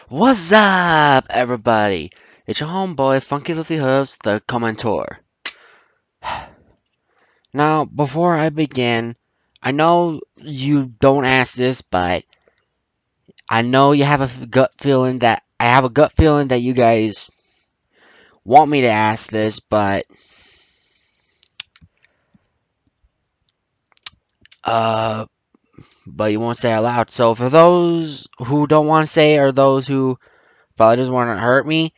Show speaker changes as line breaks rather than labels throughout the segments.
What's up, everybody? It's your homeboy, Funky Luffy Hooves, the commentor. Now, before I begin, I know you don't ask this, but I know you have a gut feeling that I have a gut feeling that you guys want me to ask this, uh, but you won't say it out loud. So for those who don't want to say, or those who probably just want to hurt me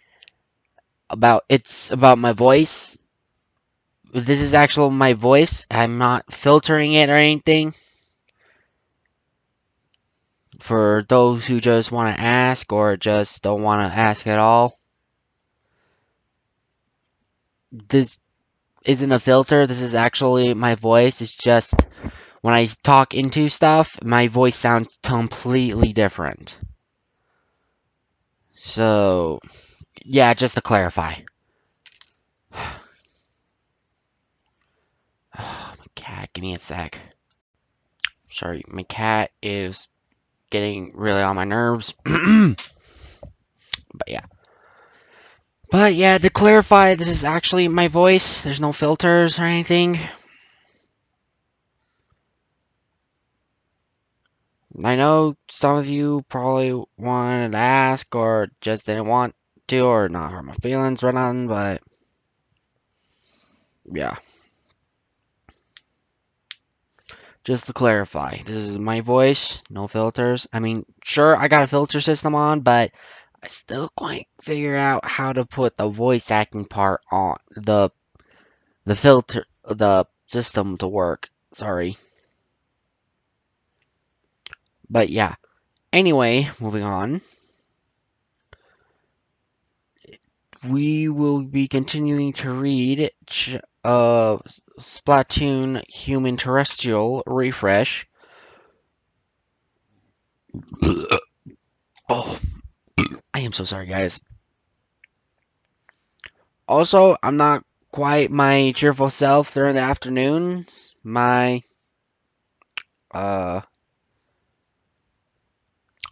it's about my voice. This is actual my voice. I'm not filtering it or anything. For those who just want to ask or just don't want to ask at all, this isn't a filter. This is actually my voice. It's just when I talk into stuff, my voice sounds completely different. So, yeah, just to clarify. Oh, my cat, give me a sec. Sorry, my cat is getting really on my nerves. But yeah. But yeah, to clarify, this is actually my voice. There's no filters or anything. I know some of you probably wanted to ask or just didn't want to or not hurt my feelings or nothing, but yeah. Just to clarify, this is my voice, no filters. I mean, sure, I got a filter system on, but I still can't figure out how to put the voice acting part on the filter the system to work. Sorry. But yeah. Anyway, moving on. We will be continuing to read Splatoon Human-terrestrial refresh. Oh, I am so sorry, guys. Also, I'm not quite my cheerful self during the afternoons. My uh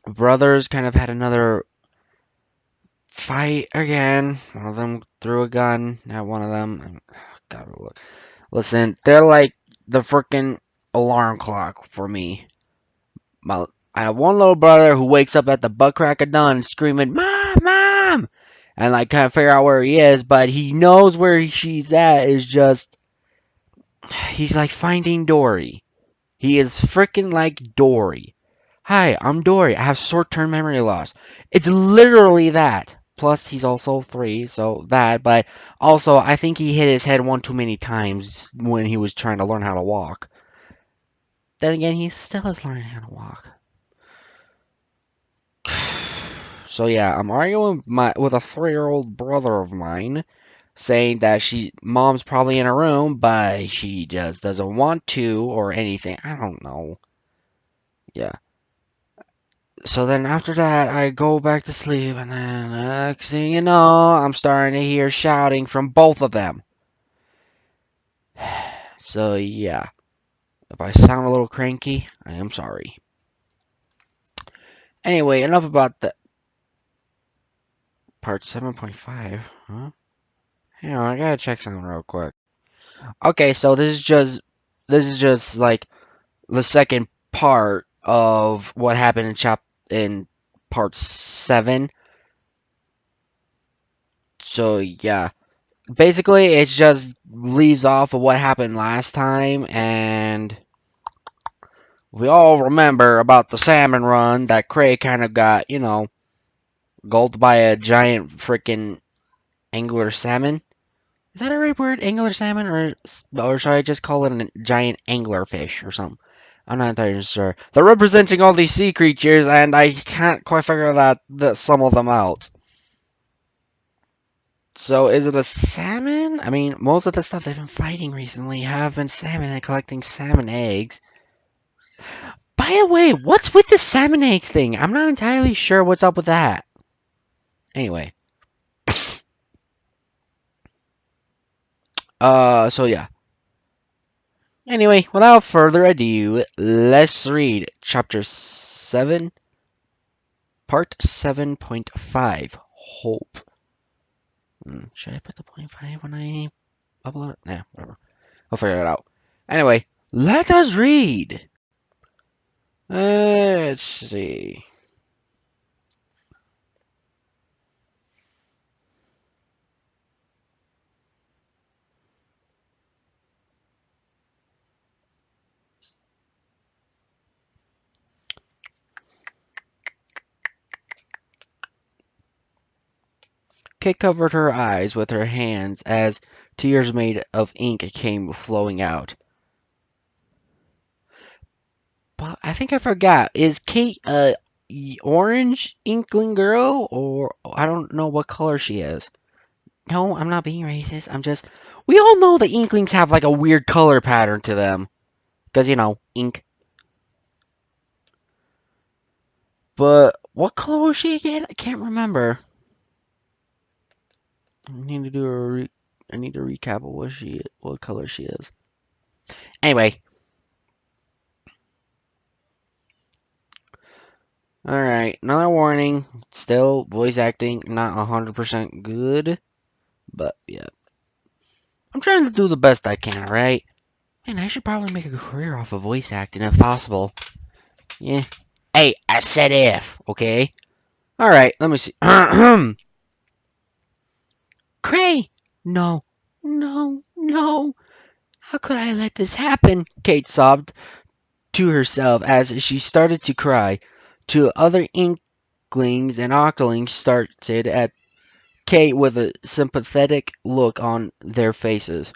brothers kind of had another fight again. One of them threw a gun at one of them. Gotta look. Listen, they're like the freaking alarm clock for me. My, I have one little brother who wakes up at the butt crack of dawn screaming, "Mom, Mom!" And like kind of figure out where he is, but he knows where she's at. Is just he's like finding Dory. He is freaking like Dory. Hi, I'm Dory. I have short-term memory loss. It's literally that. Plus, he's also 3, so that. But also, I think he hit his head one too many times when he was trying to learn how to walk. Then again, he still is learning how to walk. So yeah, I'm arguing with a 3-year-old brother of mine, saying that mom's probably in her room, but she just doesn't want to or anything. I don't know. Yeah. So then after that, I go back to sleep, and then next thing you know, I'm starting to hear shouting from both of them. So yeah, if I sound a little cranky, I am sorry. Anyway, enough about the part 7.5, huh? Hang on, I gotta check something real quick. Okay, so this is just like the second part of what happened in part 7. So yeah, basically it just leaves off of what happened last time, and we all remember about the salmon run that Craig kind of got, gulped by a giant freaking angler salmon. Is that a right word, angler salmon, or should I just call it a giant angler fish or something? I'm not entirely sure. They're representing all these sea creatures, and I can't quite figure some of them out. So is it a salmon? I mean, most of the stuff they've been fighting recently have been salmon and collecting salmon eggs. By the way, what's with the salmon eggs thing? I'm not entirely sure what's up with that. Anyway, so yeah. Anyway, without further ado, let's read chapter 7, Part 7.5, Hope. Should I put the .5 when I upload it? Nah, whatever. I'll figure it out. Anyway, let us read. Let's see. Kate covered her eyes with her hands as tears made of ink came flowing out. But I think I forgot. Is Kate a orange inkling girl, or I don't know what color she is? No, I'm not being racist. I'm just. We all know the inklings have like a weird color pattern to them. Because, ink. But what color was she again? I can't remember. I need to recap what color she is. Anyway. Alright, another warning. Still, voice acting not 100% good. But, yeah. I'm trying to do the best I can, right? Man, I should probably make a career off of voice acting if possible. Yeah. Hey, I said if, okay? Alright, let me see. Cray! No. No, no. How could I let this happen? Kate sobbed to herself as she started to cry. Two other inklings and octolings started at Kate with a sympathetic look on their faces.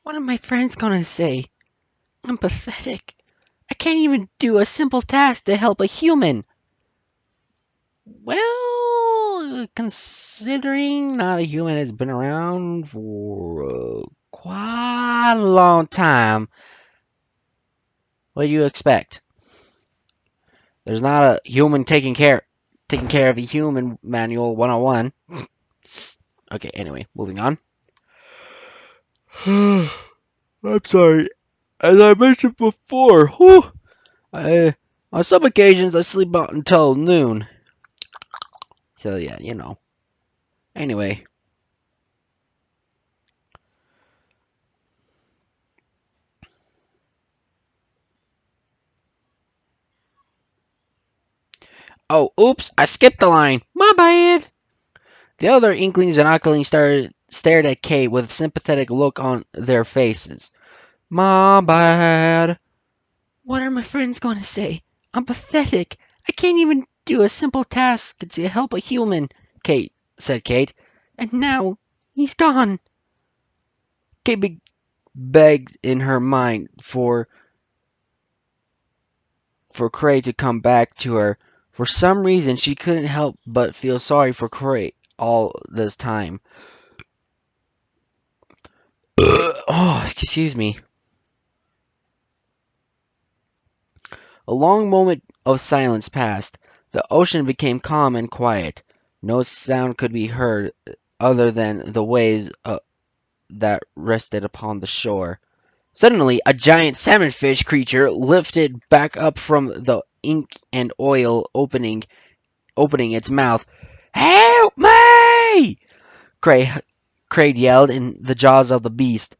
What are my friends gonna say? I'm pathetic. I can't even do a simple task to help a human. Well, considering not a human has been around for quite a long time, what do you expect? There's not a human taking care of a human manual 101. Okay, anyway, moving on. I'm sorry. As I mentioned before, on some occasions I sleep out until noon. So yeah, Anyway. Oh, oops, I skipped the line. My bad. The other Inklings and Ocklings stared at Kate with a sympathetic look on their faces. My bad. What are my friends going to say? I'm pathetic. I can't even do a simple task to help a human, said Kate. And now he's gone. Kate begged in her mind for Cray to come back to her. For some reason, she couldn't help but feel sorry for Cray all this time. Oh, excuse me. A long moment of silence passed. The ocean became calm and quiet. No sound could be heard other than the waves that rested upon the shore. Suddenly, a giant salmonfish creature lifted back up from the ink and oil, opening its mouth. Help me! Cray, Craig yelled in the jaws of the beast.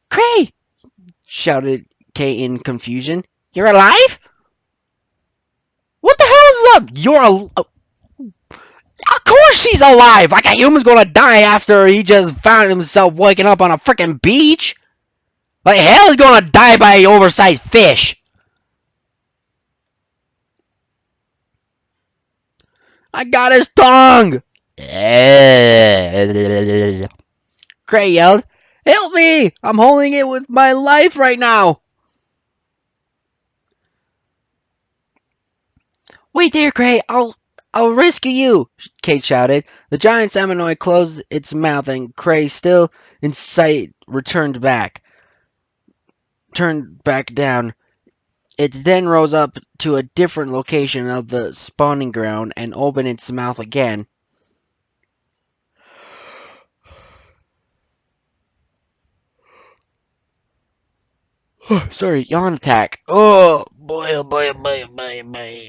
Cray! Shouted Kay in confusion. You're alive? What the hell is up? Of course she's alive! Like a human's gonna die after he just found himself waking up on a freaking beach? Like hell is gonna die by an oversized fish! I got his tongue! Cray yelled. Help me! I'm holding it with my life right now! Wait there, Cray! I'll rescue you! Kate shouted. The giant salmonoid closed its mouth and Cray, still in sight, turned back down. It then rose up to a different location of the spawning ground and opened its mouth again. Sorry, yawn attack. Oh boy, oh boy, oh boy, oh boy, oh boy.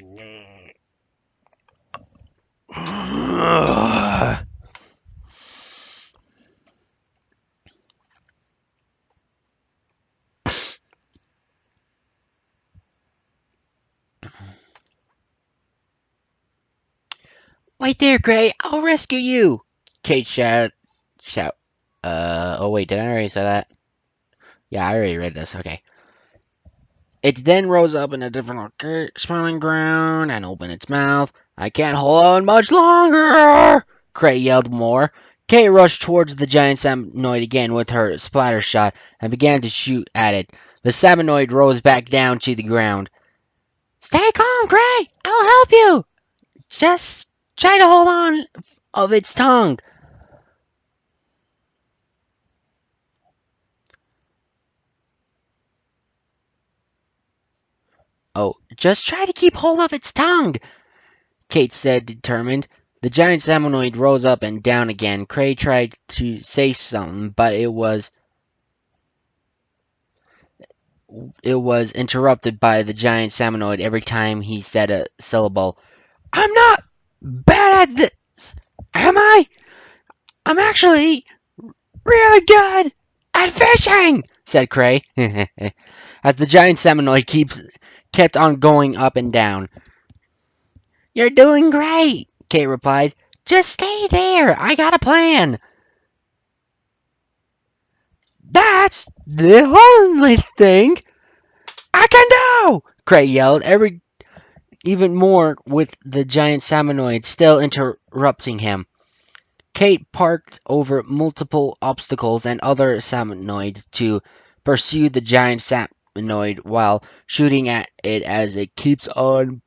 Wait there, Gray. I'll rescue you. Kate shout. Oh wait, did I already say that? Yeah, I already read this. Okay. It then rose up in a different spawning ground and opened its mouth. I can't hold on much longer! Cray yelled more. Kate rushed towards the giant salmonoid again with her splatter shot and began to shoot at it. The salmonoid rose back down to the ground. Stay calm, Gray! I'll help you! Just try to hold on of its tongue. Oh, just try to keep hold of its tongue, Kate said, determined. The giant salmonoid rose up and down again. Cray tried to say something, but it was interrupted by the giant salmonoid every time he said a syllable. I'm not bad at this, am I? I'm actually really good at fishing, said Cray, as the giant salmonoid kept on going up and down. You're doing great, Kate replied. Just stay there. I got a plan. That's the only thing I can do! Cray yelled, even more with the giant salmonoid still interrupting him. Kate parked over multiple obstacles and other salmonoids to pursue the giant salmonoid while shooting at it as it keeps on.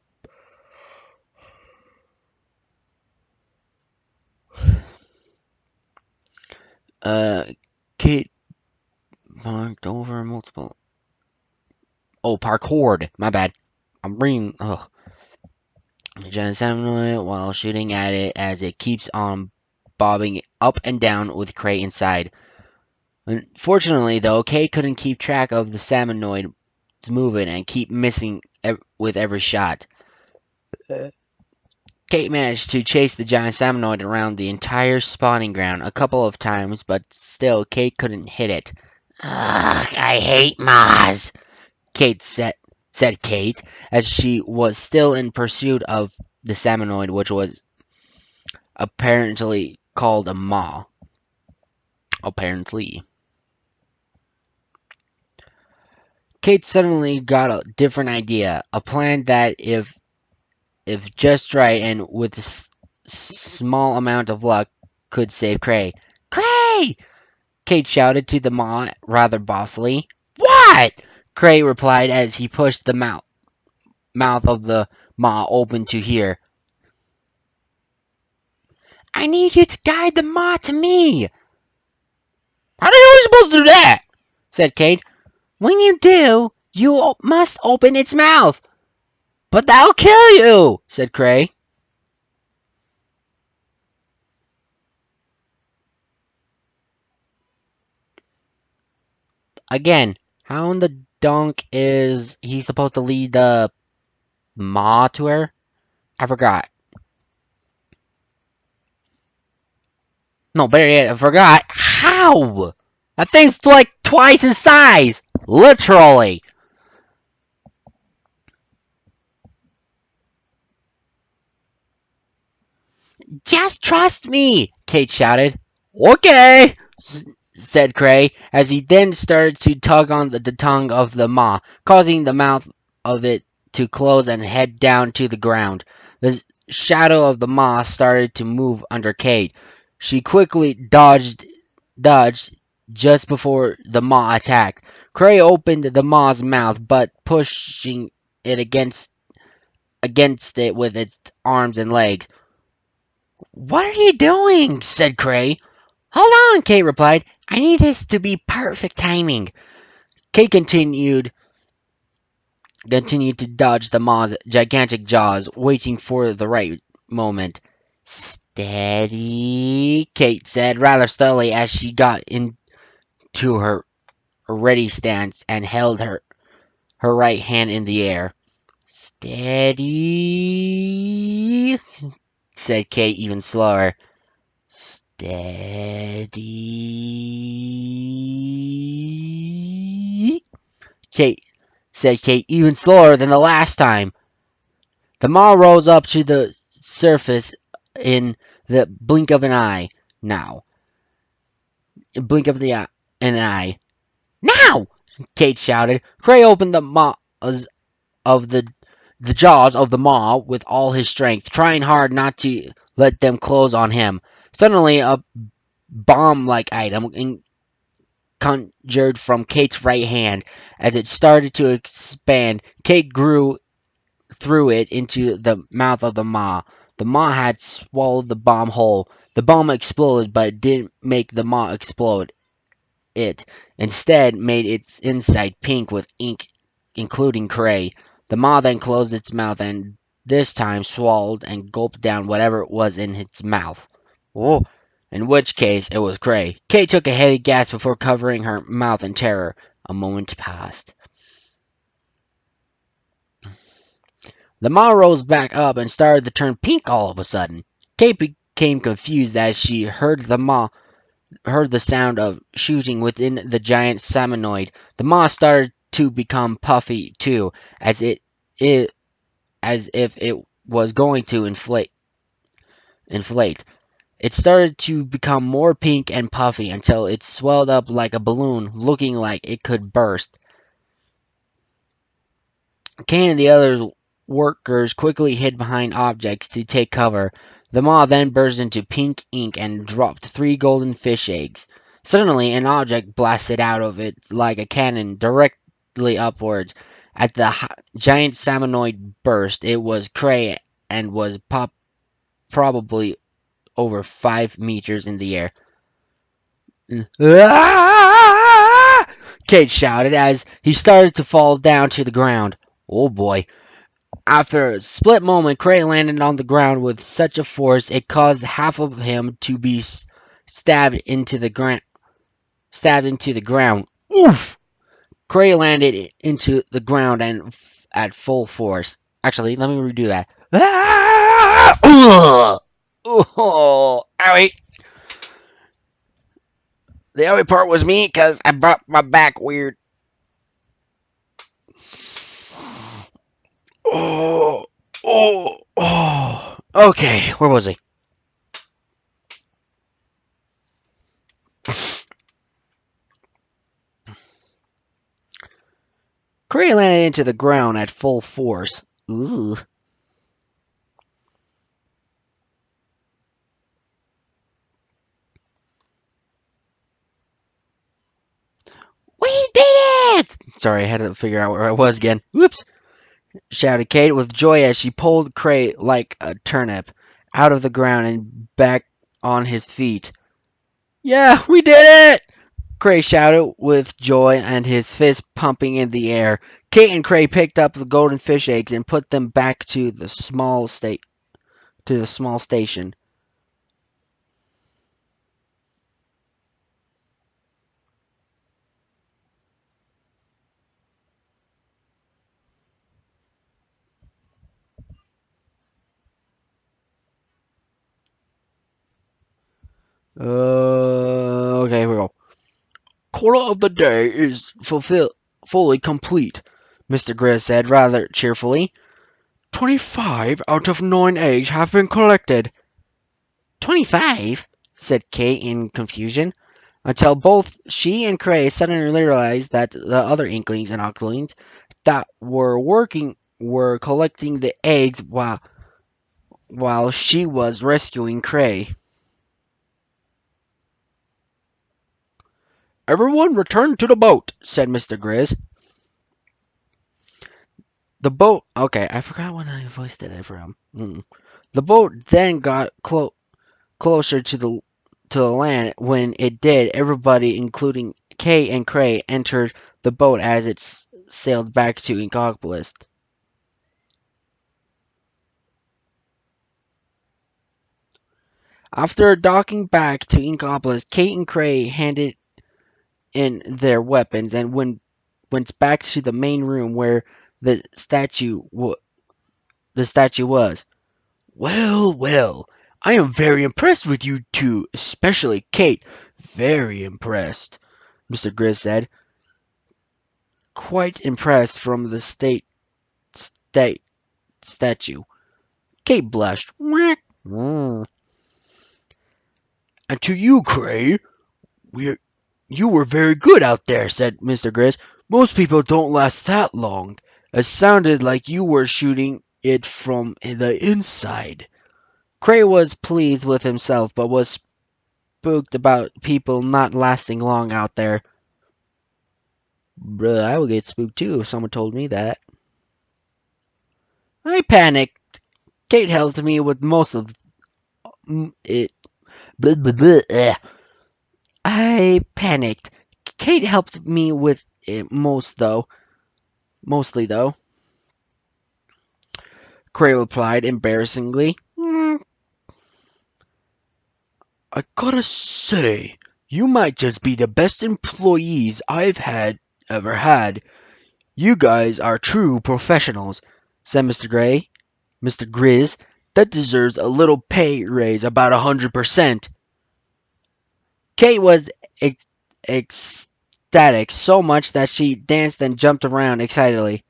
Uh, Kate parked over multiple. Oh, parkoured. My bad. I'm reading. Oh. The giant salmon while shooting at it as it keeps on bobbing up and down with Cray inside. Unfortunately, though, Kay couldn't keep track of the salmonoid's movement and keep missing with every shot. Kate managed to chase the giant salmonoid around the entire spawning ground a couple of times, but still Kate couldn't hit it. Ugh, I hate Maz, said Kate, as she was still in pursuit of the salmonoid, which was apparently called a maw. Apparently. Kate suddenly got a different idea, a plan that if just right and with a small amount of luck could save Cray. Cray! Kate shouted to the maw rather bossily. What? Cray replied as he pushed the mouth of the maw open to hear. I need you to guide the maw to me. How are you supposed to do that? Said Kate. When you do, you must open its mouth. But that'll kill you, said Cray. Again, how in the dunk is he supposed to lead the maw to her? I forgot. No, better yet, I forgot. How? That thing's like twice his size. Literally. Just trust me, Kate shouted. Okay, said Cray, as he then started to tug on the tongue of the maw, causing the mouth of it to close and head down to the ground. The shadow of the maw started to move under Kate. She quickly dodged just before the maw attacked. Cray opened the maw's mouth, but pushing it against it with its arms and legs. What are you doing? Said Cray. Hold on, Kate replied. I need this to be perfect timing. Kate continued to dodge the maw's gigantic jaws, waiting for the right moment. Steady, Kate said rather slowly as she got into her ready stance and held her right hand in the air. Steady, said Kate even slower. Steady, said Kate even slower than the last time. The maw rose up to the surface in the blink of an eye. Now, blink of the eye, an eye. Now! Kate shouted. Cray opened the maws of the jaws of the maw with all his strength, trying hard not to let them close on him. Suddenly, a bomb-like item conjured from Kate's right hand. As it started to expand, Kate grew threw it into the mouth of the maw. The maw had swallowed the bomb whole. The bomb exploded, but it didn't make the maw explode. It instead made its inside pink with ink, including Cray. The maw then closed its mouth and this time swallowed and gulped down whatever was in its mouth. Oh, in which case it was Cray. Kate took a heavy gasp before covering her mouth in terror. A moment passed. The maw rose back up and started to turn pink all of a sudden. Kate became confused as she heard the sound of shooting within the giant salmonoid. The maw started to become puffy too, it as if it was going to inflate. It started to become more pink and puffy until it swelled up like a balloon, looking like it could burst. Kane and the other workers quickly hid behind objects to take cover. The maw then burst into pink ink and dropped 3 golden fish eggs. Suddenly, an object blasted out of it like a cannon directly upwards. At the giant salmonoid burst, it was Cray and was probably over 5 meters in the air. Ah! Kate shouted as he started to fall down to the ground. Oh boy. After a split moment, Cray landed on the ground with such a force it caused half of him to be stabbed into the ground. Stabbed into the ground. Oof! Cray landed into the ground and at full force. Actually, let me redo that. Ah! Oh, owie. The owie part was me because I brought my back weird. Oh, oh. Okay, where was I? Cray landed into the ground at full force. Ooh. We did it! Sorry, I had to figure out where I was again. Whoops! Shouted Kate with joy as she pulled Cray like a turnip out of the ground and back on his feet. Yeah, we did it! Cray shouted with joy and his fist pumping in the air. Kate and Cray picked up the golden fish eggs and put them back to the small station. Okay, here we go. Quota of the day is fully complete, Mr. Grizz said rather cheerfully. 25 out of 9 eggs have been collected. 25? Said Kate in confusion, until both she and Cray suddenly realized that the other Inklings and Octolings that were collecting the eggs while she was rescuing Cray. Everyone return to the boat, said Mr. Grizz. The boat. Okay, I forgot when I voiced it. I forgot. The boat then got closer to the land. When it did, everybody, including Kay and Cray, entered the boat as it sailed back to Inkopolis. After docking back to Inkopolis, Kate and Cray in their weapons and went back to the main room where the statue was. Well, well, I am very impressed with you two, especially Kate. Very impressed, Mr. Grizz said. Quite impressed from the state statue. Kate blushed. Whack. Mm. And to you, Cray, we you were very good out there, said Mr. Grizz. Most people don't last that long. It sounded like you were shooting it from the inside. Cray was pleased with himself, but was spooked about people not lasting long out there. Bruh, I would get spooked too if someone told me that. I panicked. Kate helped me with most of it. Blah, blah, blah, I panicked. Kate helped me with it mostly though. Cray replied embarrassingly. I gotta say, you might just be the best employees I've ever had. You guys are true professionals, said Mr. Grizz. That deserves a little pay raise, about 100%. Kate was ec- ecstatic so much that she danced and jumped around excitedly.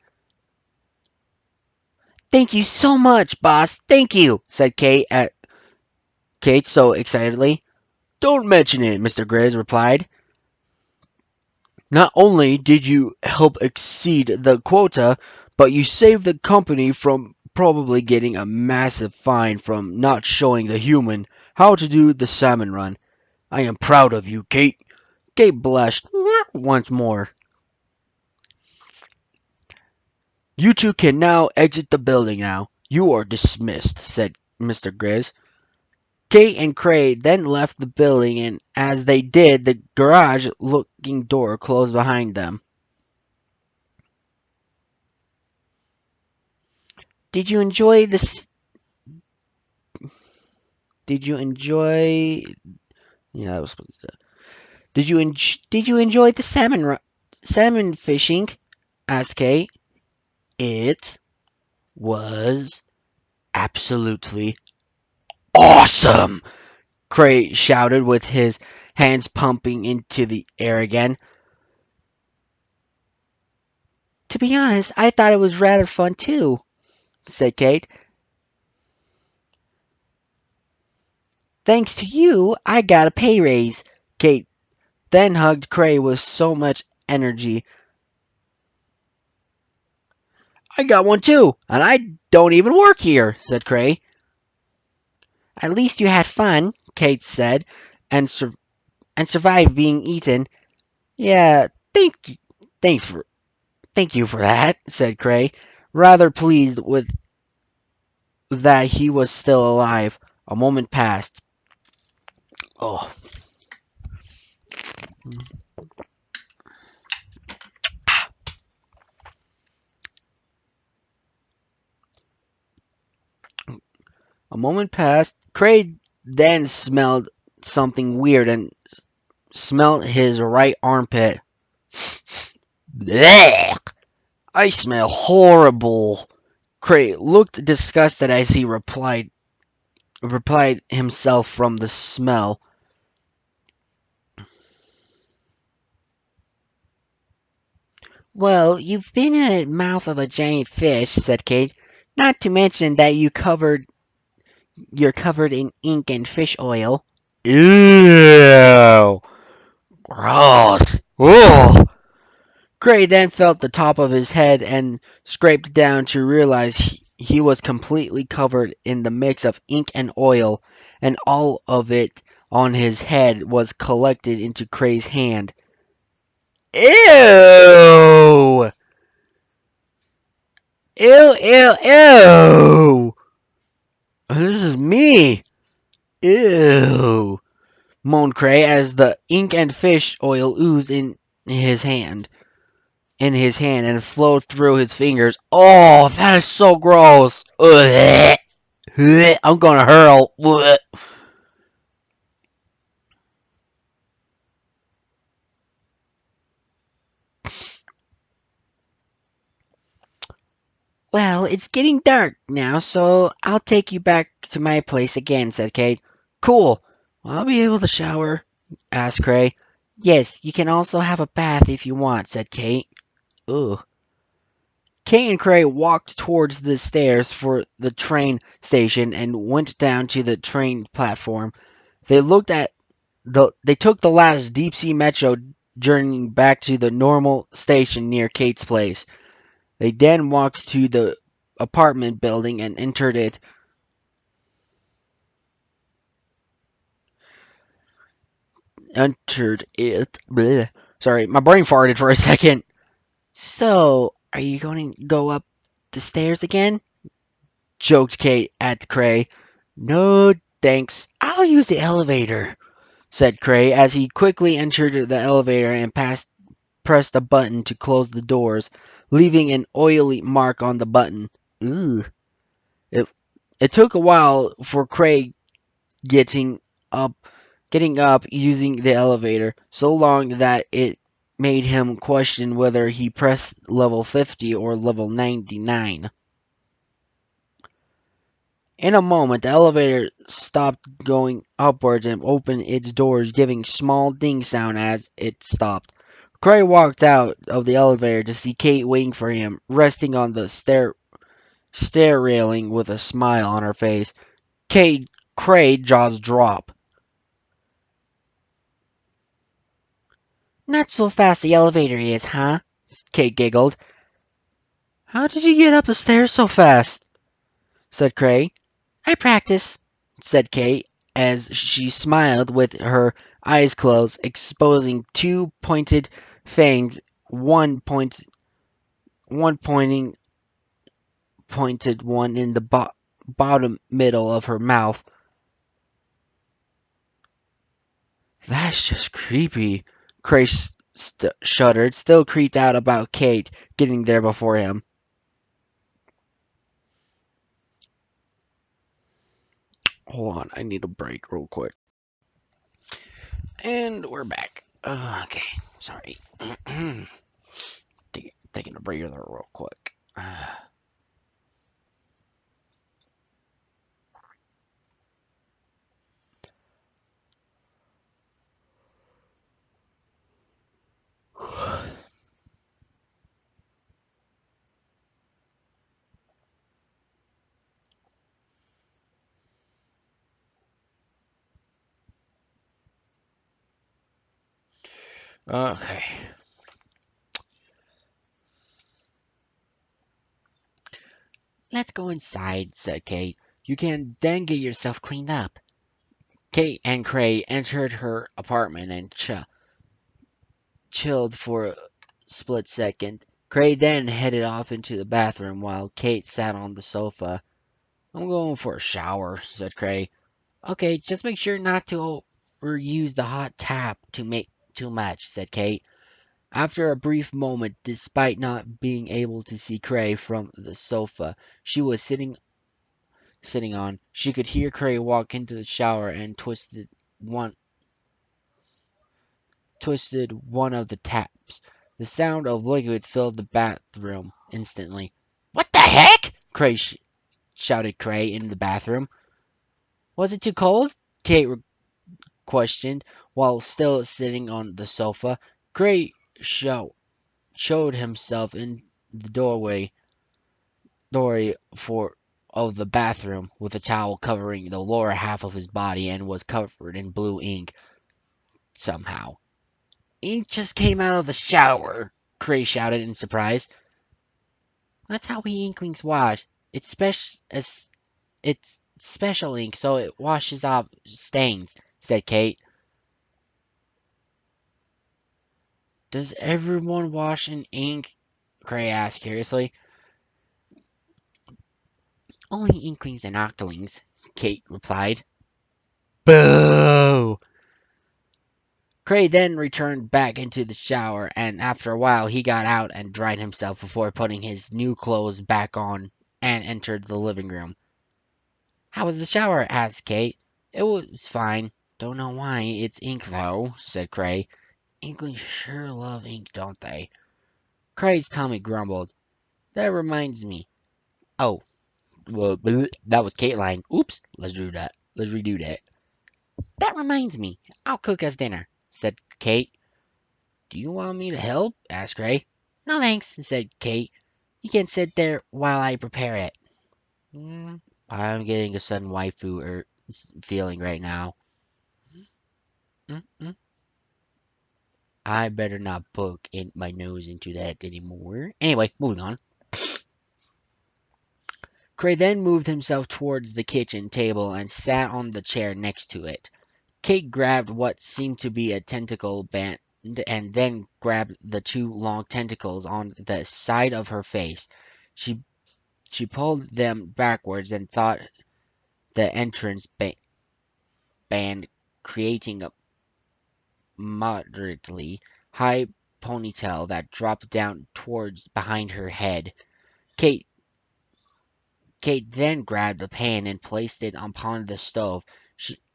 Thank you so much, boss. Thank you, said Kate so excitedly. Don't mention it, Mr. Grizz replied. Not only did you help exceed the quota, but you saved the company from probably getting a massive fine from not showing the human how to do the salmon run. I am proud of you, Kate. Kate blushed once more. You two can now exit the building now. You are dismissed, said Mr. Grizz. Kate and Cray then left the building, and as they did, the garage-looking door closed behind them. Did you enjoy this? Did you enjoy? Yeah, that was supposed to. Did you enjoy the salmon fishing? Asked Kate. It was absolutely awesome! Cray shouted with his hands pumping into the air again. To be honest, I thought it was rather fun too, said Kate. Thanks to you, I got a pay raise. Kate then hugged Cray with so much energy. I got one too, and I don't even work here, said Cray. At least you had fun, Kate said, and survived being eaten. Yeah, thanks for thank you for that, said Cray, rather pleased with that he was still alive. A moment passed. Oh, a moment passed. Cray then smelled something weird and smelled his right armpit. Blech! I smell horrible. Cray looked disgusted as he replied himself from the smell. Well, you've been in the mouth of a giant fish, said Kate. Not to mention that you're covered in ink and fish oil. Ew! Gross! Ugh! Gray then felt the top of his head and scraped down to realize he was completely covered in the mix of ink and oil, and all of it on his head was collected into Cray's hand. Ew! Ew, ew, ew! This is me! Ew! Moaned Cray as the ink and fish oil oozed his hand. In his hand and flowed through his fingers. Oh, that is so gross! Ugh. I'm gonna hurl. Ugh. Well, it's getting dark now, so I'll take you back to my place again, said Kate. Cool. Will I be able to shower? Asked Cray. Yes, you can also have a bath if you want, said Kate. Ugh. Kate and Cray walked towards the stairs for the train station and went down to the train platform. They looked at they took the last deep sea metro journey back to the normal station near Kate's place. They then walked to the apartment building and entered it. Bleh. Sorry, my brain farted for a second. So, are you going to go up the stairs again? Joked Kate at Cray. No, thanks. I'll use the elevator, said Cray as he quickly entered the elevator and pressed a button to close the doors, leaving an oily mark on the button. Ugh. It, it took a while for Cray getting up getting up using the elevator, so long that it made him question whether he pressed level 50 or level 99. In a moment, the elevator stopped going upwards and opened its doors, giving small ding sound as it stopped. Cray walked out of the elevator to see Kate waiting for him, resting on the stair railing with a smile on her face. Cray jaws drop. Not so fast the elevator is, huh? Kate giggled. How did you get up the stairs so fast? Said Cray. I practice, said Kate, as she smiled with her eyes closed, exposing two pointed fangs, one pointed one in the bottom middle of her mouth. That's just creepy. Cray shuddered, still creeped out about Kate getting there before him. Hold on, I need a break real quick. And we're back. Okay, sorry. Taking a breather real quick. Okay. Let's go inside, said Kate. You can then get yourself cleaned up. Kate and Cray entered her apartment and chilled for a split second. Cray then headed off into the bathroom while Kate sat on the sofa. I'm going for a shower, said Cray. Okay, just make sure not to overuse the hot tap to make too much, said Kate. After a brief moment, despite not being able to see Cray from the sofa she was sitting on, she could hear Cray walk into the shower and one twisted one of the taps. The sound of liquid filled the bathroom instantly. What the heck? Shouted Cray in the bathroom. Was it too cold? Kate questioned while still sitting on the sofa. Cray showed himself in the doorway for of the bathroom with a towel covering the lower half of his body and was covered in blue ink somehow. Ink just came out of the shower, Cray shouted in surprise. That's how we inklings wash. It's special ink, so it washes off stains, said Kate. Does everyone wash in ink? Cray asked curiously. Only inklings and octolings, Kate replied. Boo! Cray then returned back into the shower, and after a while he got out and dried himself before putting his new clothes back on and entered the living room. How was the shower? Asked Kate. It was fine. Don't know why. It's ink, though, said Cray. Inklings sure love ink, don't they? Cray's tummy grumbled. That reminds me. Oh, well, that was Kate lying. Oops, let's do that. Let's redo that. That reminds me, I'll cook us dinner, said Kate. Do you want me to help? Asked Ray. No thanks, said Kate. You can sit there while I prepare it. Mm, I'm getting a sudden waifu feeling right now. Mm-mm. I better not poke in my nose into that anymore. Anyway, moving on. Cray then moved himself towards the kitchen table and sat on the chair next to it. Kate grabbed what seemed to be a tentacle band and then grabbed the two long tentacles on the side of her face. She she pulled them backwards and thought the entrance band, creating a moderately high ponytail that dropped down towards behind her head. Kate Kate then grabbed a pan and placed it upon the stove.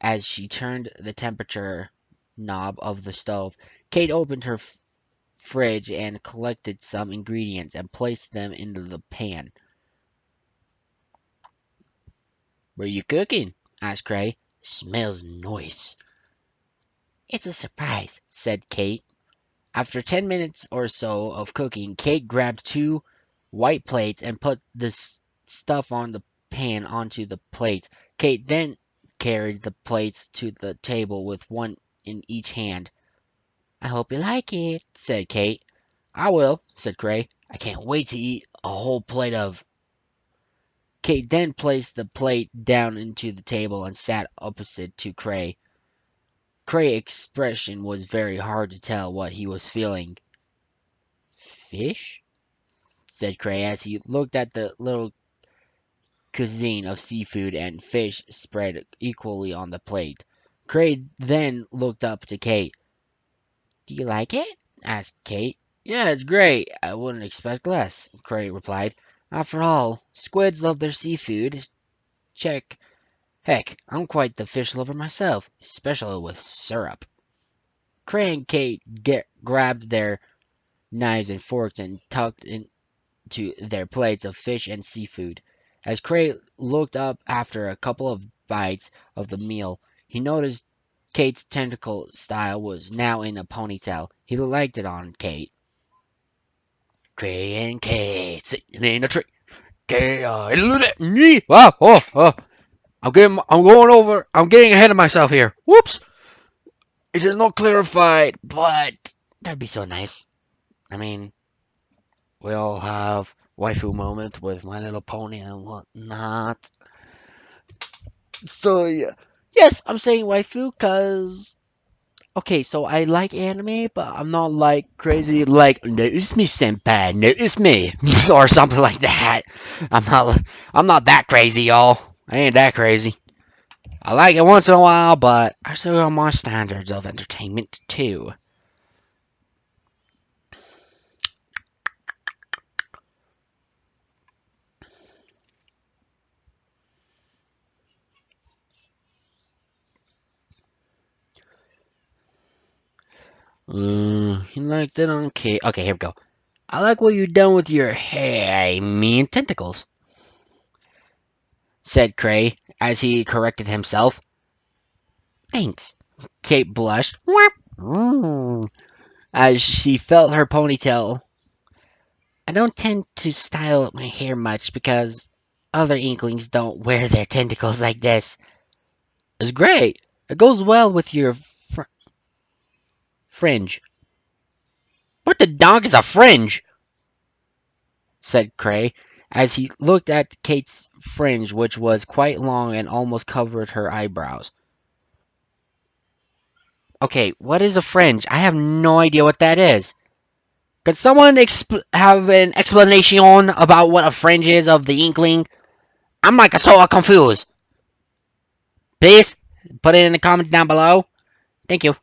As she turned the temperature knob of the stove, Kate opened her fridge and collected some ingredients and placed them into the pan. "What are you cooking?" asked Cray. "Smells nice." "It's a surprise," said Kate. After 10 minutes or so of cooking, Kate grabbed two white plates and put the stuff on the pan onto the plates. Kate then carried the plates to the table with one in each hand. "I hope you like it," said Kate. "I will," said Cray. "I can't wait to eat a whole plate of." Kate then placed the plate down into the table and sat opposite to Cray. Cray's expression was very hard to tell what he was feeling. "Fish?" said Cray as he looked at the little cuisine of seafood and fish spread equally on the plate. Cray then looked up to Kate. "Do you like it?" asked Kate. "Yeah, it's great. I wouldn't expect less," Cray replied. "After all, squids love their seafood. Check. Heck, I'm quite the fish lover myself, especially with syrup." Cray and Kate grabbed their knives and forks and tucked into their plates of fish and seafood. As Cray looked up after a couple of bites of the meal, he noticed Kate's tentacle style was now in a ponytail. He liked it on Kate. Cray and Kate sitting in a tree. Wow, I'm going over. I'm getting ahead of myself here. Whoops! It is not clarified, but that'd be so nice. I mean, we all have waifu moments with My Little Pony and whatnot. So yeah, yes, I'm saying waifu because okay, so I like anime, but I'm not like crazy like notice me senpai, notice me or something like that. I'm not I'm not that crazy, y'all. I ain't that crazy. I like it once in a while, but I still got my standards of entertainment too. You like that on K? Okay, here we go. I like what you've done with your hair, I mean tentacles, said Cray as he corrected himself. Thanks. Kate blushed as she felt her ponytail. I don't tend to style my hair much because other inklings don't wear their tentacles like this. It's great. It goes well with your fringe. What the donk is a fringe? Said Cray, as he looked at Kate's fringe, which was quite long and almost covered her eyebrows. Okay, what is a fringe? I have no idea what that is. Could someone have an explanation about what a fringe is of the inkling? I'm like so confused. Please put it in the comments down below. Thank you.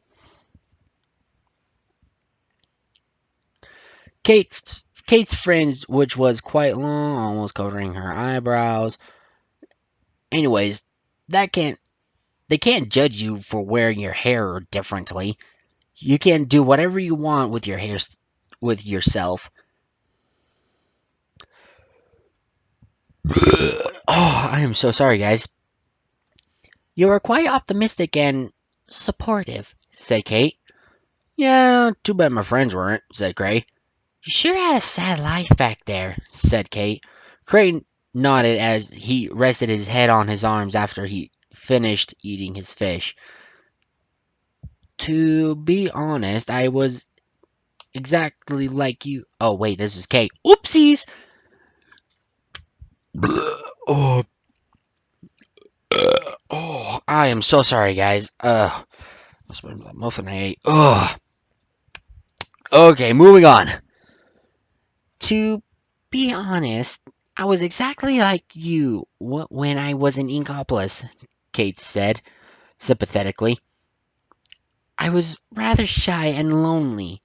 Kate's fringe, which was quite long, almost covering her eyebrows. Anyways, that can't they can't judge you for wearing your hair differently. You can do whatever you want with your hair with yourself. I am so sorry, guys.
You were quite optimistic and supportive, said Kate.
Yeah, too bad my friends weren't, said Gray.
You sure had a sad life back there,
Said Kate. Gray nodded as he rested his head on his arms after he finished eating his fish. To be honest, I was exactly like you. Oh, wait, this is Kate. Oopsies! Oh, oh, I am so sorry, guys. That muffin I ate. Ugh. Okay, moving on.
To be honest, I was exactly like you when I was in Inkopolis,
Kate said sympathetically.
I was rather shy and lonely.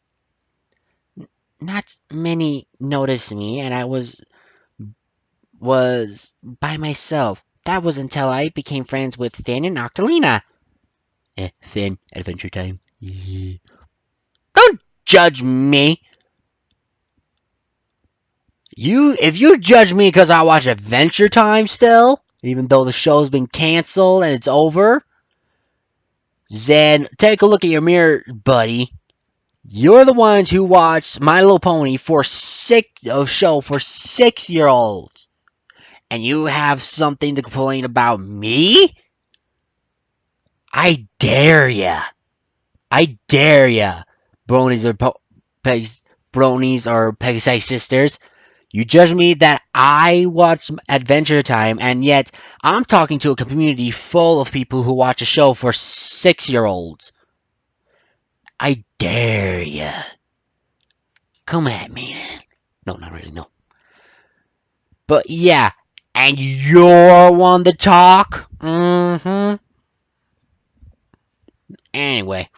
Not many noticed me, and I was by myself. That was until I became friends with Finn and Octolina.
Finn, Adventure Time. Yeah.
Don't judge me.
If you judge me because I watch Adventure Time still, even though the show's been canceled and it's over, then take a look at your mirror, buddy. You're the ones who watched My Little Pony for a show for 6-year-olds, and you have something to complain about me? I dare ya! I dare ya! Bronies or Pegs, Bronies or Pegasite sisters. You judge me that I watch Adventure Time, and yet I'm talking to a community full of people who watch a show for 6-year-olds. I dare ya. Come at me. No, not really, no. But yeah, and you're one to talk? Mm-hmm. Anyway,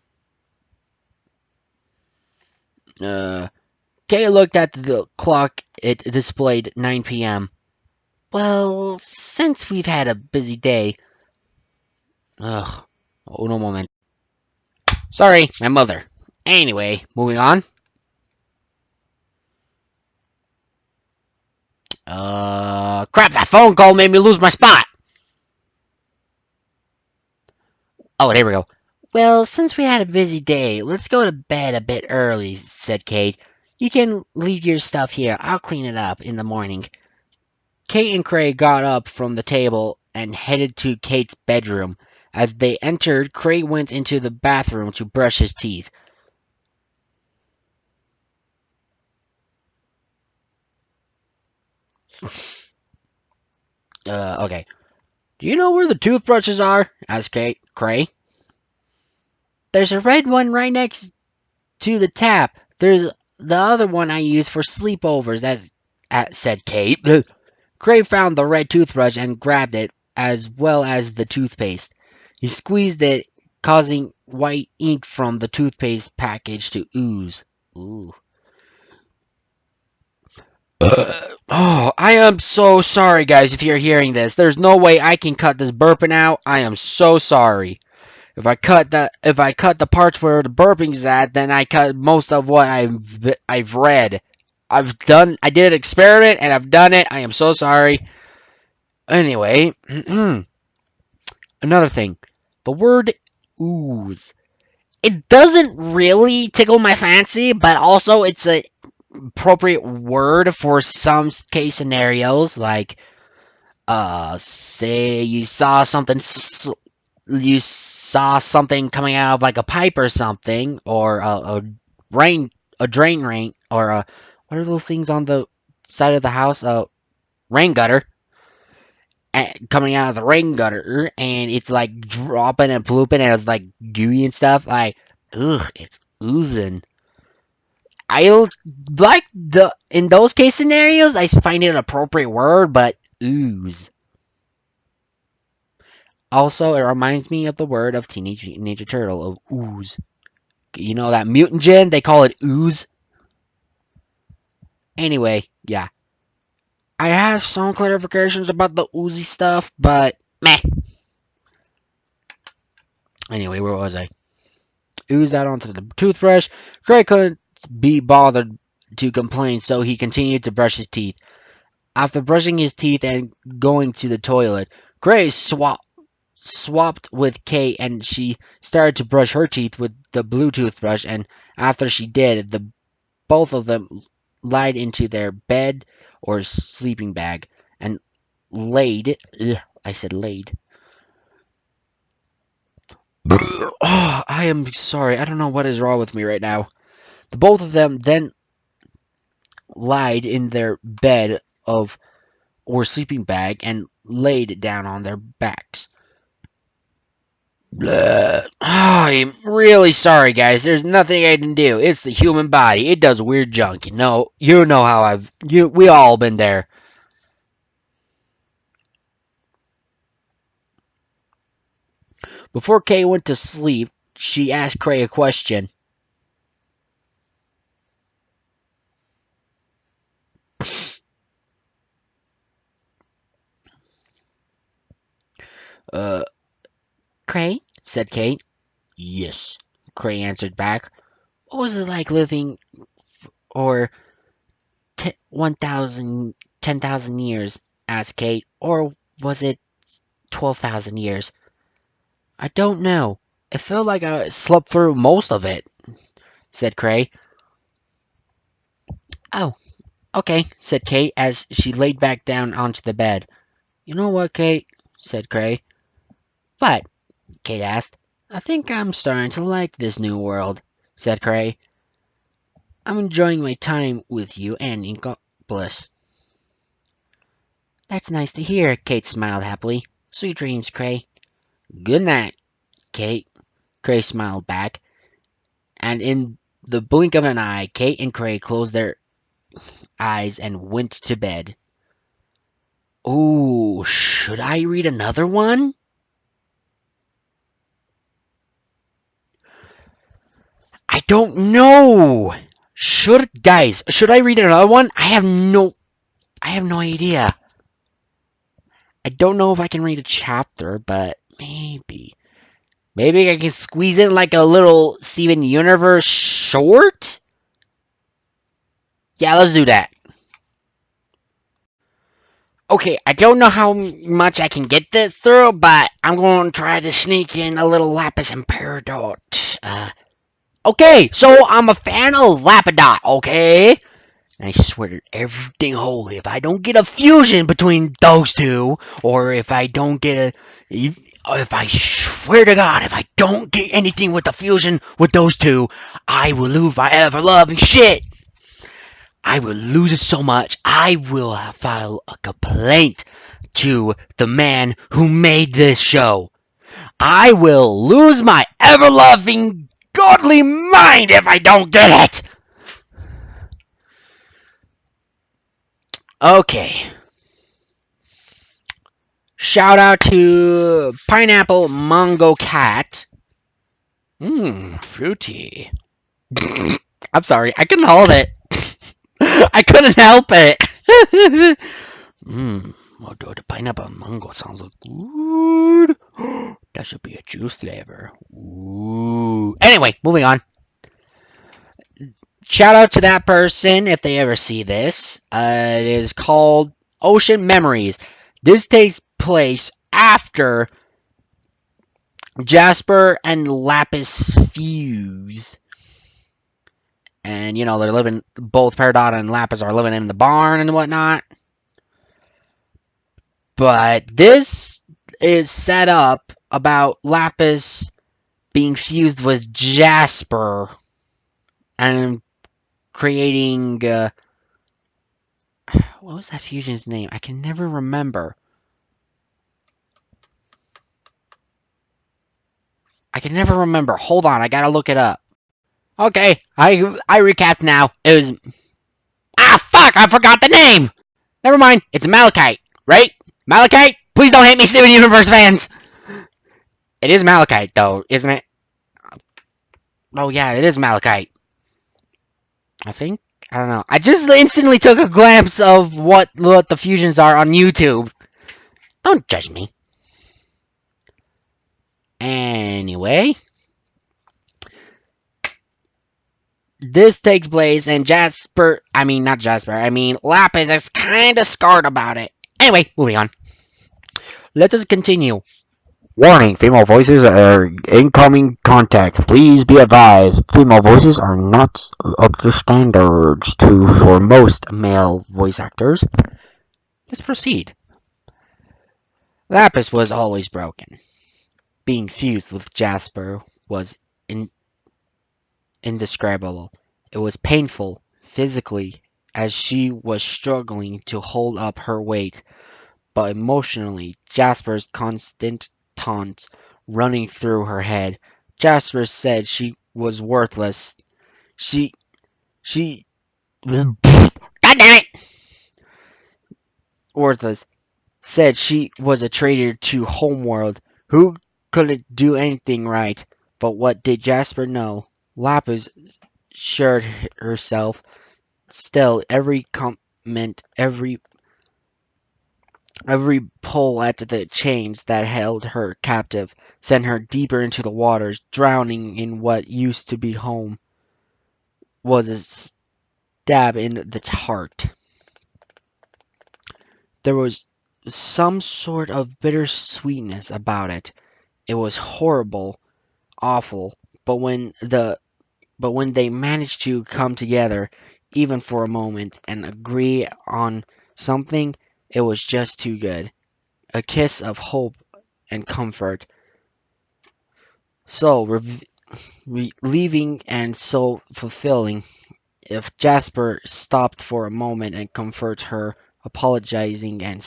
uh, Kay looked at the clock. It displayed 9 p.m.
Well, since we've had a busy day,
Ugh. Oh, no moment. Sorry, my mother. Anyway, moving on. Crap, that phone call made me lose my spot. Oh, there we go.
well, since we had a busy day, let's go to bed a bit early, said Kate. You can leave your stuff here. I'll clean it up in the morning.
Kate and Craig got up from the table and headed to Kate's bedroom. As they entered, Craig went into the bathroom to brush his teeth. Okay. Do you know where the toothbrushes are? Asked Kate. Craig.
There's a red one right next to the tap. There's the other one I use for sleepovers,
Said Kate. Craig found the red toothbrush and grabbed it, as well as the toothpaste. He squeezed it, causing white ink from the toothpaste package to ooze. Ooh. Oh, I am so sorry, guys, if you're hearing this. There's no way I can cut this burping out. I am so sorry. If I cut the parts where the burping's at, then I cut most of what I've read. I did an experiment and I've done it. I am so sorry. Anyway, another thing. The word ooze. It doesn't really tickle my fancy, but also it's a appropriate word for some case scenarios, like say you saw something coming out of like a pipe or something, or rain a drain rain, or what are those things on the side of the house, rain gutter, coming out of the rain gutter, and it's like dropping and blooping and it's like gooey and stuff, like ugh, it's oozing. I like the in those case scenarios. I find it an appropriate word, but ooze. Also, it reminds me of the word of Teenage Mutant Ninja Turtle of ooze. You know that mutant gen? They call it ooze. Anyway, yeah. I have some clarifications about the oozy stuff, but meh. Anyway, where was I? Oozed out onto the toothbrush. Craig couldn't be bothered to complain, so he continued to brush his teeth.
After brushing his teeth and going to the toilet, Gray swapped with Kate and she started to brush her teeth with the blue toothbrush, and after she did, both of them lied into their bed or sleeping bag and laid. I said laid. Oh, I am sorry. I don't know what is wrong with me right now. The both of them then lied in their bed of or sleeping bag and laid down on their backs. Blah. I'm really sorry, guys. There's nothing I can do. It's the human body. It does weird junk. You know how we all been there. Before Kay went to sleep, she asked Cray a question. Uh, Cray, said Kate. Yes, Cray answered back. What was it like living or 1,000, 10,000 years? Asked Kate. Or was it 12,000 years? I don't know. It felt like I slept through most of it, said Cray. Oh, okay, said Kate as she laid back down onto the bed. You know what, Kate? Said Cray. What? Kate asked. I think I'm starting to like this new world, said Cray. I'm enjoying my time with you and Bliss. That's nice to hear, Kate smiled happily. Sweet dreams, Cray. Good night, Kate. Cray smiled back, and in the blink of an eye, Kate and Cray closed their eyes and went to bed. Ooh, should I read another one? I don't know. Should I read another one? I have no idea. I don't know if I can read a chapter, but maybe. Maybe I can squeeze in like a little Steven Universe short? Yeah, let's do that. Okay, I don't know how much I can get this through, but I'm going to try to sneak in a little Lapis and Peridot. Okay, so I'm a fan of Lapidot, okay? And I swear to everything holy, if I don't get a fusion between those two, or if I don't get a. If I swear to God, if I don't get anything with the fusion with those two, I will lose my ever loving shit. I will lose it so much, I will file a complaint to the man who made this show. I will lose my ever loving godly mind if I don't get it. Okay. Shout out to Pineapple Mango Cat. Mmm, fruity. I'm sorry, I couldn't hold it. I couldn't help it. Mmm, although the pineapple mango sounds like good. That should be a juice flavor. Ooh. Anyway, moving on. Shout out to that person if they ever see this. It is called Ocean Memories. This takes place after Jasper and Lapis fuse. And, they're living, both Peridot and Lapis are living in the barn and whatnot. But this is set up about Lapis being fused with Jasper and creating. What was that fusion's name? I can never remember. Hold on, I gotta look it up. Okay, I recapped now. It was fuck! I forgot the name. Never mind. It's Malachite, right? Malachite. Please don't hate me, Steven Universe fans. It is Malachite, though, isn't it? Oh yeah, it is Malachite. I think. I don't know. I just instantly took a glance of what the fusions are on YouTube. Don't judge me. Anyway, This takes place, and not Jasper, Lapis is kind of scarred about it. Anyway, moving on. Let us continue.
Warning, female voices are incoming contact. Please be advised, female voices are not up to standards for most male voice actors.
Let's proceed. Lapis was always broken. Being fused with Jasper was in- indescribable. It was painful, physically, as she was struggling to hold up her weight, but emotionally, Jasper's constant taunts running through her head. Jasper said she was worthless. She, God damn it! Worthless. Said she was a traitor to Homeworld who couldn't do anything right. But what did Jasper know? Lapis assured herself. Still, every comment, every pull at the chains that held her captive sent her deeper into the waters, drowning in what used to be home. Was a stab in the heart. There was some sort of bittersweetness about it. It was horrible, awful, but when they managed to come together, even for a moment, and agree on something, it was just too good. A kiss of hope and comfort. So relieving and so fulfilling. If Jasper stopped for a moment and comforted her, apologizing and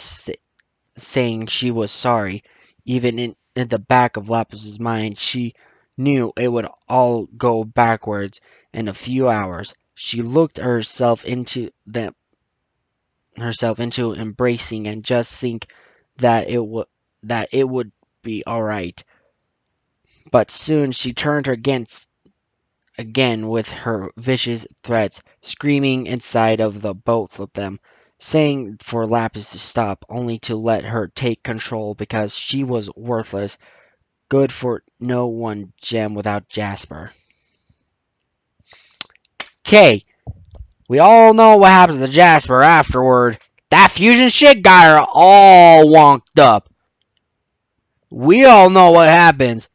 saying she was sorry, even in the back of Lapis's mind, she knew it would all go backwards in a few hours. She looked herself into embracing and just think that it would be all right. But soon she turned against again with her vicious threats, screaming inside of the both of them, saying for Lapis to stop, only to let her take control because she was worthless, good for no one gem without Jasper. Okay, we all know what happens to Jasper afterward. That fusion shit got her all wonked up. We all know what happens.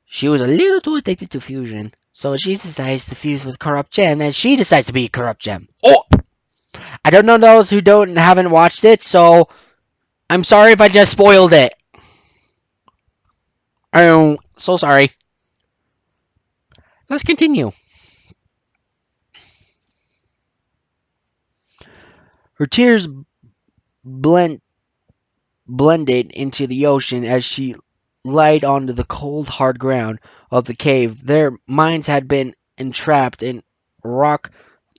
She was a little too addicted to fusion, so she decides to fuse with Corrupt Gem, and she decides to be a Corrupt Gem. Oh! I don't know those who haven't watched it, so I'm sorry if I just spoiled it. I'm so sorry. Let's continue. Her tears blend, blended into the ocean as she lied onto the cold, hard ground of the cave. Their minds had been entrapped in rock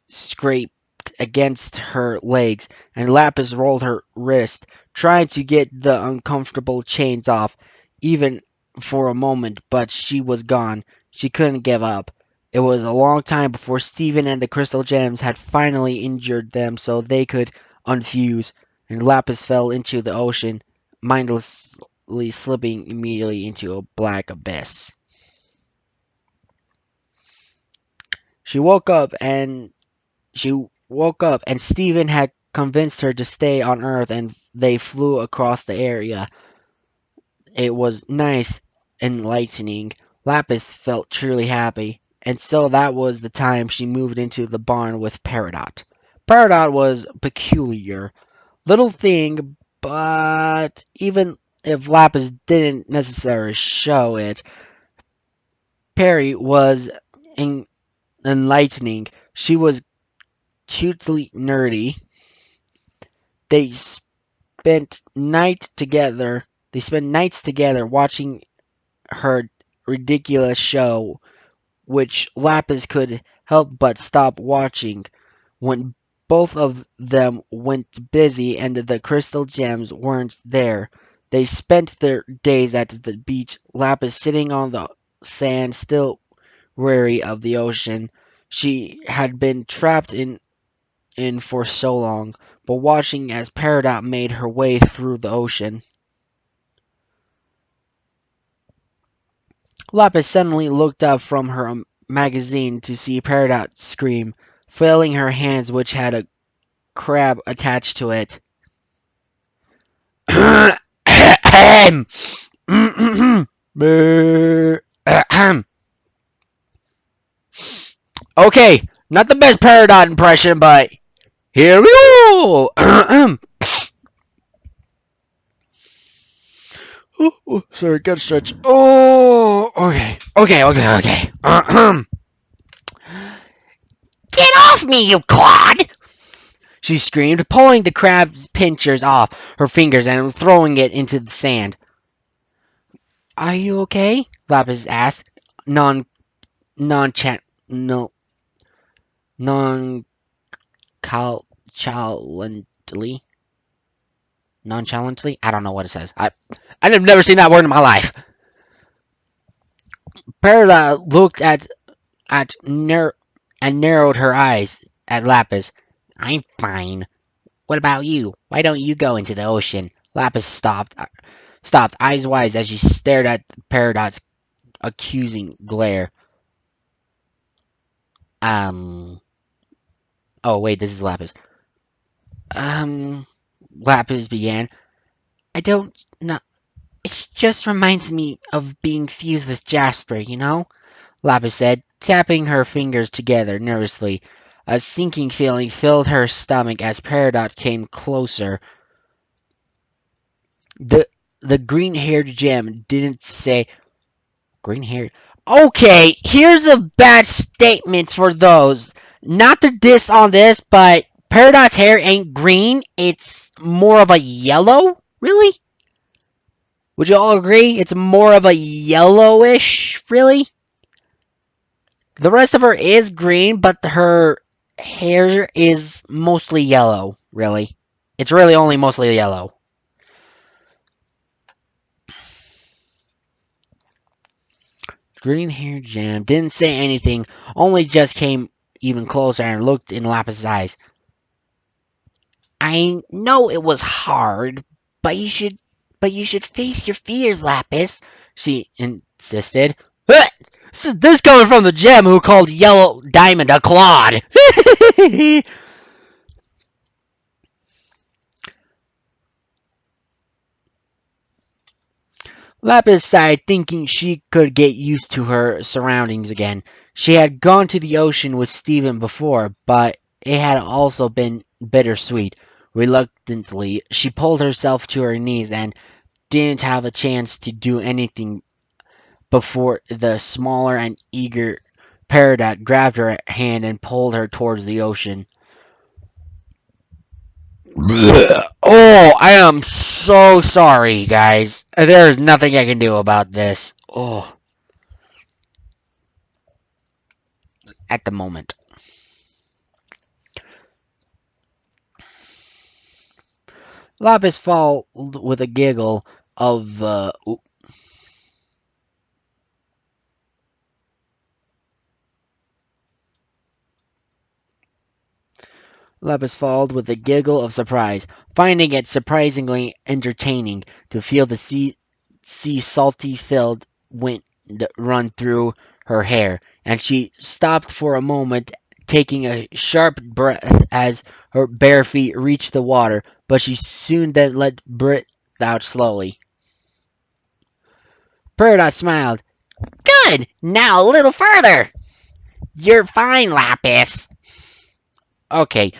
scraped against her legs, and Lapis rolled her wrist, trying to get the uncomfortable chains off, even for a moment, but she was gone. She couldn't give up. It was a long time before Steven and the crystal gems had finally injured them so they could unfuse, and Lapis fell into the ocean, mindlessly slipping immediately into a black abyss. She woke up and She woke up and Steven had convinced her to stay on Earth and they flew across the area. It was nice, enlightening. Lapis felt truly happy, and so that was the time she moved into the barn with Peridot. Peridot was peculiar. Little thing, but even if Lapis didn't necessarily show it, Perry was en- enlightening. She was cutely nerdy. They spent night together. They spent nights together watching her ridiculous show, which Lapis could help but stop watching when both of them went busy and the crystal gems weren't there. They spent their days at the beach, Lapis sitting on the sand, still weary of the ocean. She had been trapped in for so long, but watching as Peridot made her way through the ocean. Lapis suddenly looked up from her
magazine to see Peridot scream, flailing her hands which had a crab attached to it. Okay, not the best Peridot impression, but here we go! Oh, sorry, gotta stretch. Oh, okay.
Get off me, you clod!
She screamed, pulling the crab's pinchers off her fingers and throwing it into the sand. Are you okay? Lapis asked, non nonchalantly. No, nonchalantly. Nonchalantly? I don't know what it says. I've never seen that word in my life. Perla looked at nar- and narrowed her eyes at Lapis.
I'm fine. What about you? Why don't you go into the ocean?
Lapis stopped, eyes wide as she stared at Peridot's accusing glare.
Um,
Oh wait, this is Lapis. Um, Lapis began. I don't know. It just reminds me of being fused with Jasper, you know? Lapis said, tapping her fingers together nervously. A sinking feeling filled her stomach as Peridot came closer. The the green-haired gem didn't say green-haired. Okay, here's a bad statement for those. Not to diss on this, but Peridot's hair ain't green. It's more of a yellow. Really? Would you all agree? It's more of a yellowish, really? The rest of her is green, but her hair is mostly yellow, really. It's really only mostly yellow. Green haired Jam didn't say anything, only just came even closer and looked in Lapis' eyes.
I know it was hard, but you should face your fears, Lapis.
She insisted. This coming from the gem who called Yellow Diamond a clod. Lapis sighed, thinking she could get used to her surroundings again. She had gone to the ocean with Stephen before, but it had also been bittersweet. Reluctantly, she pulled herself to her knees and didn't have a chance to do anything before the smaller and eager Peridot grabbed her hand and pulled her towards the ocean. Oh, I am so sorry, guys. There is nothing I can do about this. Oh, at the moment. Lapis followed with a giggle of Lapis followed with a giggle of surprise, finding it surprisingly entertaining to feel the sea salty filled wind run through her hair, and she stopped for a moment, taking a sharp breath as her bare feet reached the water, but she soon then let breath out slowly. Peridot smiled.
Good! Now a little further! You're fine, Lapis.
Okay,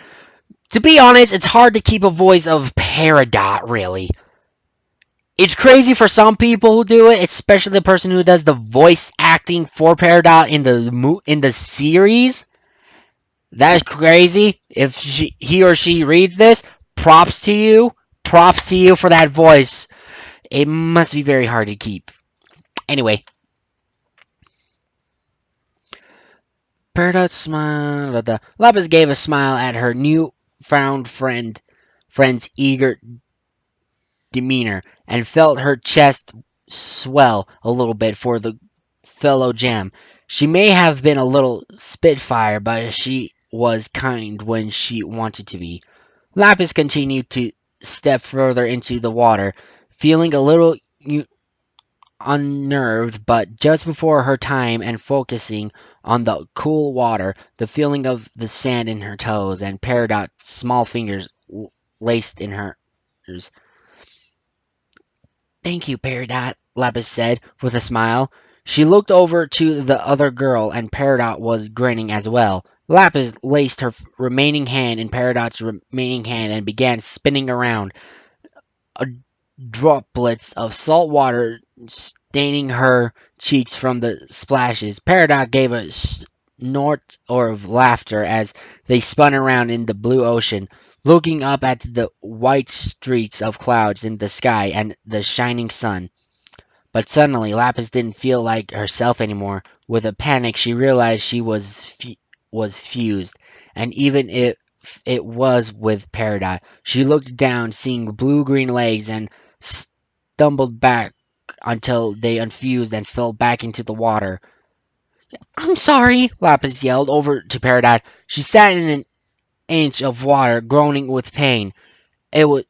to be honest, it's hard to keep a voice of Peridot, really. It's crazy for some people who do it, especially the person who does the voice acting for Peridot in the series. That is crazy. If he or she reads this, props to you. Props to you for that voice. It must be very hard to keep. Anyway, Peridot smiled. Lapis gave a smile at her new found friend's eager demeanor and felt her chest swell a little bit for the fellow Jam. She may have been a little spitfire, but she was kind when she wanted to be. Lapis continued to step further into the water, feeling a little
unnerved, but just before her time and focusing on the cool water, the feeling of the sand in her toes, and Peridot's small fingers laced in hers. Thank you, Peridot, Lapis said with a smile. She looked over to the other girl, and Peridot was grinning as well. Lapis laced her remaining hand in Peridot's remaining hand and began spinning around. A droplets of salt water staining her cheeks from the splashes. Peridot gave a snort of laughter as they spun around in the blue ocean, looking up at the white streaks of clouds in the sky and the shining sun. But suddenly, Lapis didn't feel like herself anymore. With a panic, she realized she was fused, and even if it was with Peridot, she looked down, seeing blue-green legs, and stumbled back until they unfused and fell back into the water. I'm sorry, Lapis yelled over to Peridot. She sat in an inch of water, groaning with pain. It was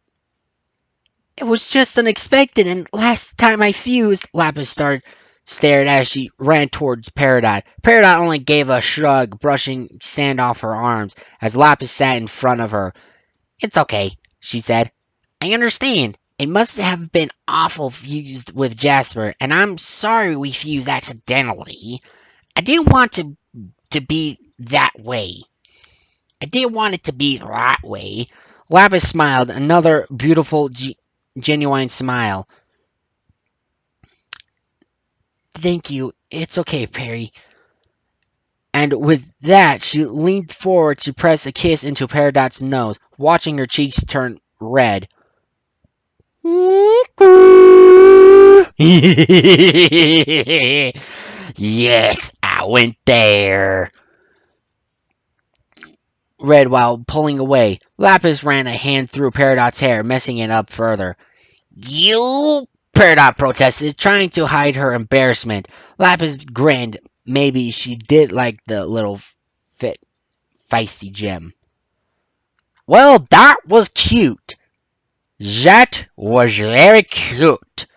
It was just unexpected, and last time I fused, Lapis stared as she ran towards Peridot. Peridot only gave a shrug, brushing sand off her arms, as Lapis sat in front of her. It's okay, she said. I understand. It must have been awful fused with Jasper, and I'm sorry we fused accidentally. I didn't want to be that way. I didn't want it to be that way. Lapis smiled, another beautiful, genuine smile. Thank you. It's okay, Perry. And with that, she leaned forward to press a kiss into Peridot's nose, watching her cheeks turn red. Yes, I went there. Red while pulling away. Lapis ran a hand through Peridot's hair, messing it up further. You? Peridot protested, trying to hide her embarrassment. Lapis grinned. Maybe she did like the little fit, feisty gem. Well, that was cute. That was very cute.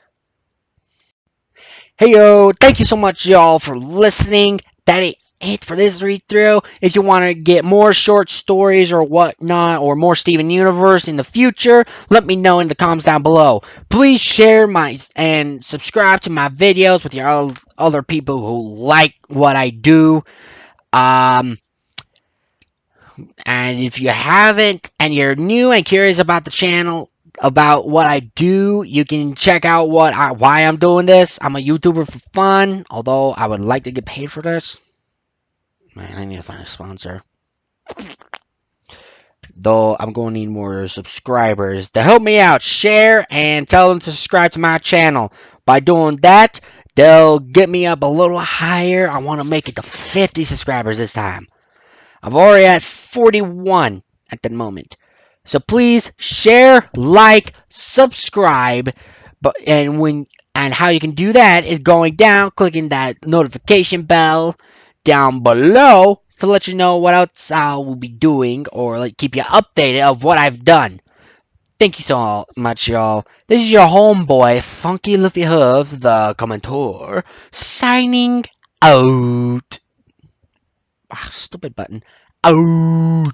Hey yo, thank you so much y'all for listening. That is it for this read through. If you want to get more short stories or whatnot, or more Steven Universe in the future, let me know in the comments down below. Please share my and subscribe to my videos with your other people who like what I do. Um, and if you haven't and you're new and curious about the channel, about what I do, you can check out why I'm doing this. I'm a YouTuber for fun, although I would like to get paid for this. Man, I need to find a sponsor. Though I'm going to need more subscribers to help me out. Share and tell them to subscribe to my channel. By doing that, they'll get me up a little higher. I want to make it to 50 subscribers this time. I'm already at 41 at the moment. So please share, like, subscribe, and how you can do that is going down, clicking that notification bell down below to let you know what else I will be doing, or like keep you updated of what I've done. Thank you so much, y'all. This is your homeboy, Funky Luffy Hoof, the commentator, signing out. Ah, stupid button. Out.